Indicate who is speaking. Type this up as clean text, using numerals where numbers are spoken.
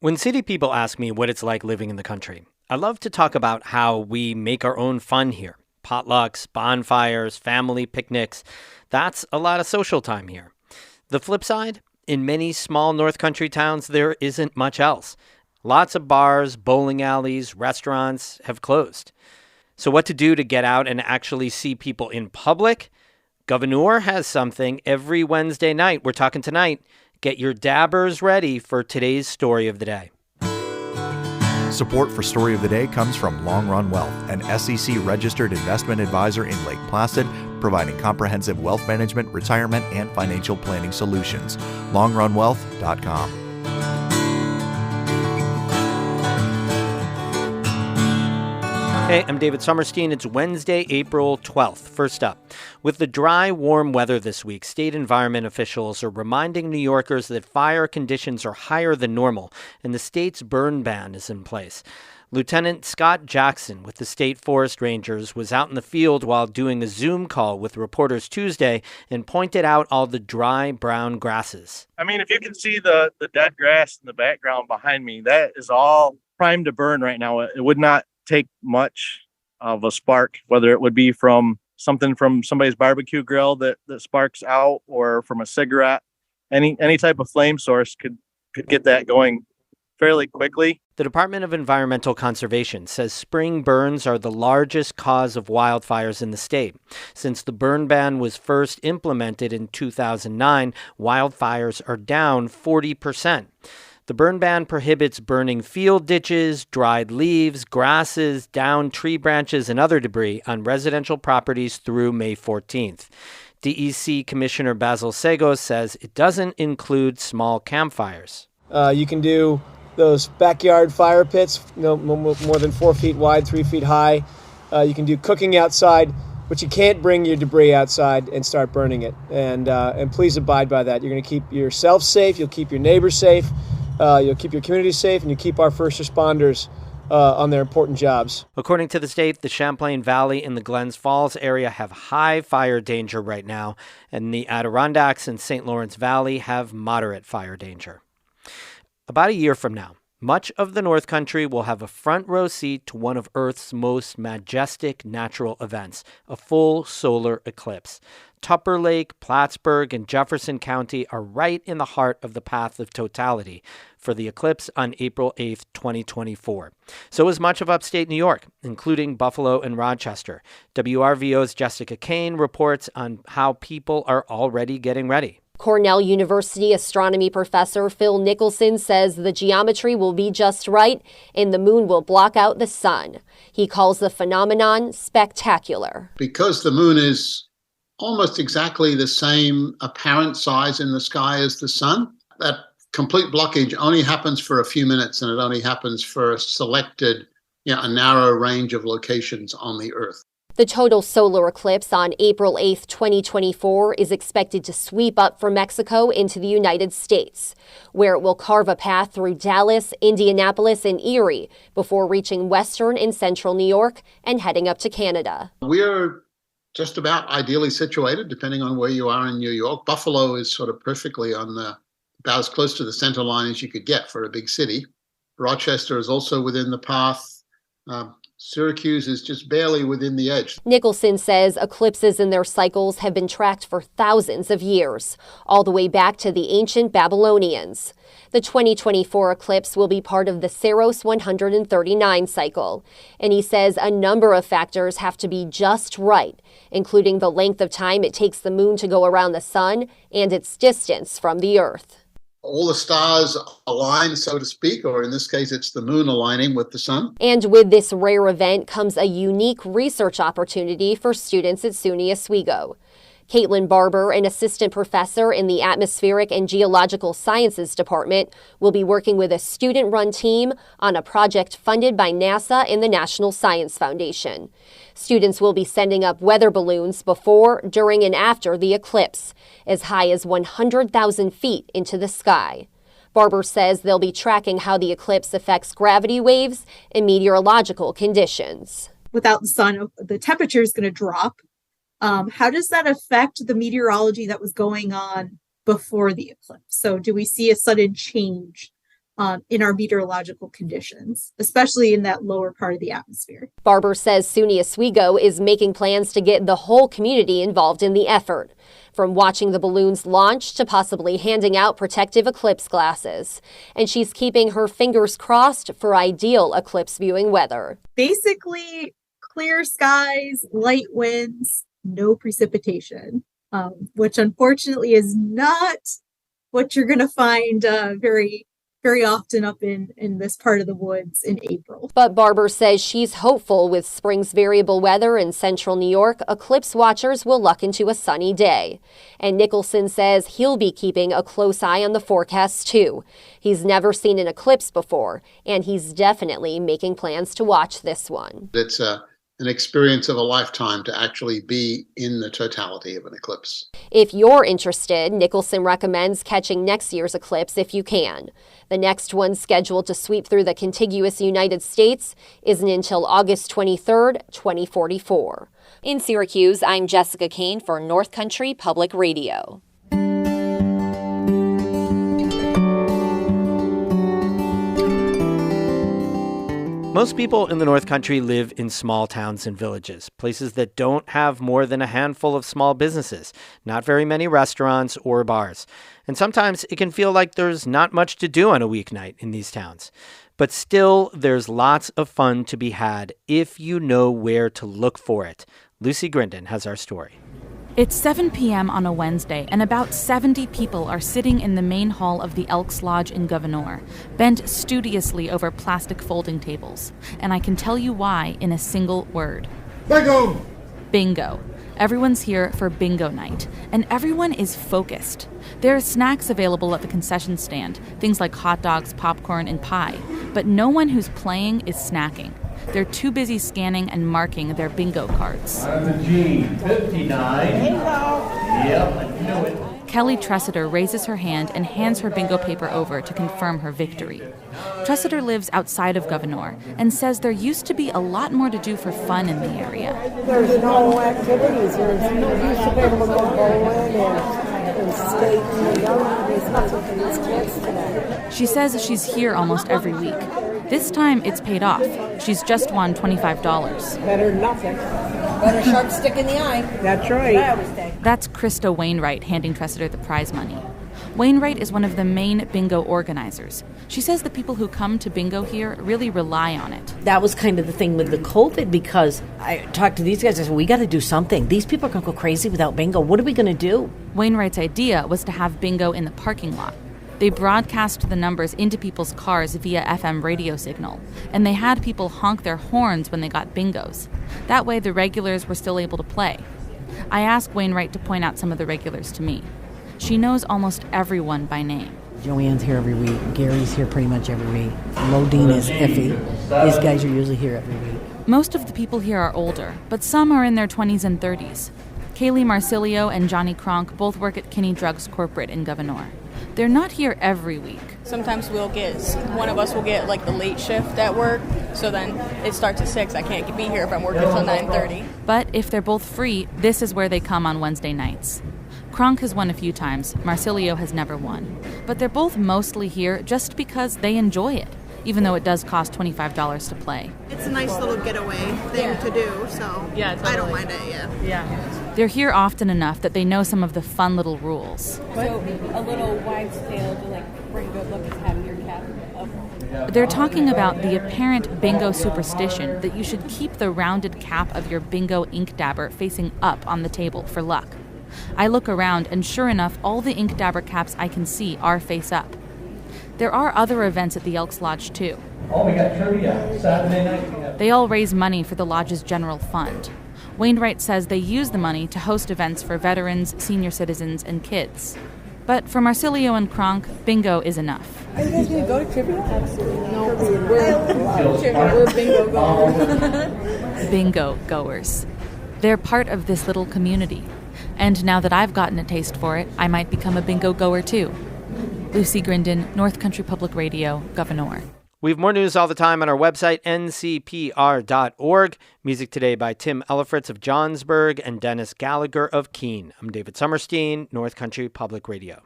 Speaker 1: When city people ask me what it's like living in the country, I love to talk about how we make our own fun here. Potlucks, bonfires, family picnics. That's a lot of social time here. The flip side, in many small North Country towns, there isn't much else. Lots of bars, bowling alleys, restaurants have closed. So what to do to get out and actually see people in public? Gouverneur has something every Wednesday night. We're talking tonight. Get your dabbers ready for today's story of the day.
Speaker 2: Support for Story of the Day comes from Long Run Wealth, an SEC-registered investment advisor in Lake Placid, providing comprehensive wealth management, retirement, and financial planning solutions. LongRunWealth.com.
Speaker 1: Hey, I'm David Sommerstein. It's Wednesday, April 12th. First up, with the dry, warm weather this week, state environment officials are reminding New Yorkers that fire conditions are higher than normal, and the state's burn ban is in place. Lieutenant Scott Jackson with the State Forest Rangers was out in the field while doing a Zoom call with reporters Tuesday and pointed out all the dry, brown grasses.
Speaker 3: I mean, if you can see the dead grass in the background behind me, that is all primed to burn right now. It would not take much of a spark, whether it would be from something from somebody's barbecue grill that sparks out, or from a cigarette. Any type of flame source could get that going fairly quickly.
Speaker 1: The Department of Environmental Conservation says spring burns are the largest cause of wildfires in the state. Since the burn ban was first implemented in 2009, wildfires are down 40%. The burn ban prohibits burning field ditches, dried leaves, grasses, downed tree branches, and other debris on residential properties through May 14th. DEC Commissioner Basil Segos says it doesn't include small campfires.
Speaker 4: You can do those backyard fire pits, more than 4 feet wide, 3 feet high. You can do cooking outside, but you can't bring your debris outside and start burning it. And please abide by that. You're going to keep yourself safe. You'll keep your neighbors safe. You'll keep your community safe, and you keep our first responders on their important jobs.
Speaker 1: According to the state, the Champlain Valley and the Glens Falls area have high fire danger right now, and the Adirondacks and St. Lawrence Valley have moderate fire danger. About a year from now, much of the North Country will have a front row seat to one of Earth's most majestic natural events, a full solar eclipse. Tupper Lake, Plattsburgh, and Jefferson County are right in the heart of the path of totality for the eclipse on April 8th, 2024. So is much of upstate New York, including Buffalo and Rochester. WRVO's Jessica Kane reports on how people are already getting ready.
Speaker 5: Cornell University astronomy professor Phil Nicholson says the geometry will be just right and the moon will block out the sun. He calls the phenomenon spectacular.
Speaker 6: Because the moon is almost exactly the same apparent size in the sky as the sun, that complete blockage only happens for a few minutes, and it only happens for a selected, a narrow range of locations on the Earth.
Speaker 5: The total solar eclipse on April 8th, 2024 is expected to sweep up from Mexico into the United States, where it will carve a path through Dallas, Indianapolis, and Erie before reaching western and central New York and heading up to Canada.
Speaker 6: We're just about ideally situated, depending on where you are in New York. Buffalo is sort of perfectly about as close to the center line as you could get for a big city. Rochester is also within the path. Syracuse is just barely within the edge.
Speaker 5: Nicholson says eclipses and their cycles have been tracked for thousands of years, all the way back to the ancient Babylonians. The 2024 eclipse will be part of the Saros 139 cycle, and he says a number of factors have to be just right, including the length of time it takes the moon to go around the sun and its distance from the Earth.
Speaker 6: All the stars align, so to speak, or in this case, it's the moon aligning with the sun.
Speaker 5: And with this rare event comes a unique research opportunity for students at SUNY Oswego. Caitlin Barber, an assistant professor in the Atmospheric and Geological Sciences Department, will be working with a student-run team on a project funded by NASA and the National Science Foundation. Students will be sending up weather balloons before, during, and after the eclipse, as high as 100,000 feet into the sky. Barber says they'll be tracking how the eclipse affects gravity waves and meteorological conditions.
Speaker 7: Without the sun, the temperature is going to drop. How does that affect the meteorology that was going on before the eclipse? So do we see a sudden change in our meteorological conditions, especially in that lower part of the atmosphere.
Speaker 5: Barber says SUNY Oswego is making plans to get the whole community involved in the effort, from watching the balloons launch to possibly handing out protective eclipse glasses. And she's keeping her fingers crossed for ideal eclipse viewing weather.
Speaker 7: Basically, clear skies, light winds, no precipitation, which unfortunately is not what you're going to find very often up in this part of the woods in April.
Speaker 5: But Barber says she's hopeful with spring's variable weather in central New York, eclipse watchers will luck into a sunny day. And Nicholson says he'll be keeping a close eye on the forecast too. He's never seen an eclipse before, and he's definitely making plans to watch this one.
Speaker 6: It's an experience of a lifetime to actually be in the totality of an eclipse.
Speaker 5: If you're interested, Nicholson recommends catching next year's eclipse if you can. The next one scheduled to sweep through the contiguous United States isn't until August 23rd, 2044. In Syracuse, I'm Jessica Kane for North Country Public Radio.
Speaker 1: Most people in the North Country live in small towns and villages, places that don't have more than a handful of small businesses, not very many restaurants or bars. And sometimes it can feel like there's not much to do on a weeknight in these towns. But still, there's lots of fun to be had if you know where to look for it. Lucy Grindon has our story.
Speaker 8: It's 7 p.m. on a Wednesday, and about 70 people are sitting in the main hall of the Elks Lodge in Gouverneur, bent studiously over plastic folding tables. And I can tell you why in a single word.
Speaker 9: Bingo!
Speaker 8: Bingo. Everyone's here for bingo night, and everyone is focused. There are snacks available at the concession stand, things like hot dogs, popcorn, and pie, but no one who's playing is snacking. They're too busy scanning and marking their bingo cards.
Speaker 9: I'm the G, 59. Bingo! Yep, I knew it.
Speaker 8: Kelly Tressiter raises her hand and hands her bingo paper over to confirm her victory. Tressiter lives outside of Gouverneur and says there used to be a lot more to do for fun in the area.
Speaker 10: There's no activities. There used to be able to go bowling and skate. There's nothing for these kids today.
Speaker 8: She says she's here almost every week. This time, it's paid off. She's just won $25.
Speaker 10: Better than nothing.
Speaker 11: Better sharp stick in the eye.
Speaker 10: That's right.
Speaker 11: I always say.
Speaker 8: That's Krista Wainwright handing Tressiter the prize money. Wainwright is one of the main bingo organizers. She says the people who come to bingo here really rely on it.
Speaker 11: That was kind of the thing with the COVID, because I talked to these guys. I said, we got to do something. These people are going to go crazy without bingo. What are we going to do?
Speaker 8: Wainwright's idea was to have bingo in the parking lot. They broadcast the numbers into people's cars via FM radio signal, and they had people honk their horns when they got bingos. That way the regulars were still able to play. I asked Wainwright to point out some of the regulars to me. She knows almost everyone by name.
Speaker 11: Joanne's here every week. Gary's here pretty much every week. Modine is iffy. These guys are usually here every week.
Speaker 8: Most of the people here are older, but some are in their 20s and 30s. Kaylee Marsilio and Johnny Kronk both work at Kinney Drugs Corporate in Gouverneur. They're not here every week.
Speaker 12: Sometimes one of us will get like the late shift at work, so then it starts at 6. I can't be here if I'm working until 9:30.
Speaker 8: But if they're both free, this is where they come on Wednesday nights. Kronk has won a few times, Marsilio has never won. But they're both mostly here just because they enjoy it, even though it does cost $25 to play.
Speaker 13: It's a nice little getaway thing to do, so
Speaker 12: yeah, totally.
Speaker 13: I don't mind it,
Speaker 12: Yeah.
Speaker 8: They're here often enough that they know some of the fun little rules.
Speaker 14: So a little wide scale to like bring a good look at having your cap up.
Speaker 8: They're talking about the apparent bingo superstition that you should keep the rounded cap of your bingo ink dabber facing up on the table for luck. I look around, and sure enough, all the ink dabber caps I can see are face up. There are other events at the Elks Lodge, too.
Speaker 9: Oh, we got trivia Saturday night.
Speaker 8: They all raise money for the lodge's general fund. Wainwright says they use the money to host events for veterans, senior citizens, and kids. But for Marsilio and Kronk, bingo is enough.
Speaker 10: Are you guys going to go to trivia? Absolutely. No,
Speaker 12: We're bingo goers.
Speaker 8: Bingo goers. They're part of this little community. And now that I've gotten a taste for it, I might become a bingo goer too. Lucy Grindon, North Country Public Radio, Gouverneur.
Speaker 1: We have more news all the time on our website, ncpr.org. Music today by Tim Ellifritz of Johnsburg and Dennis Gallagher of Keene. I'm David Summerstein, North Country Public Radio.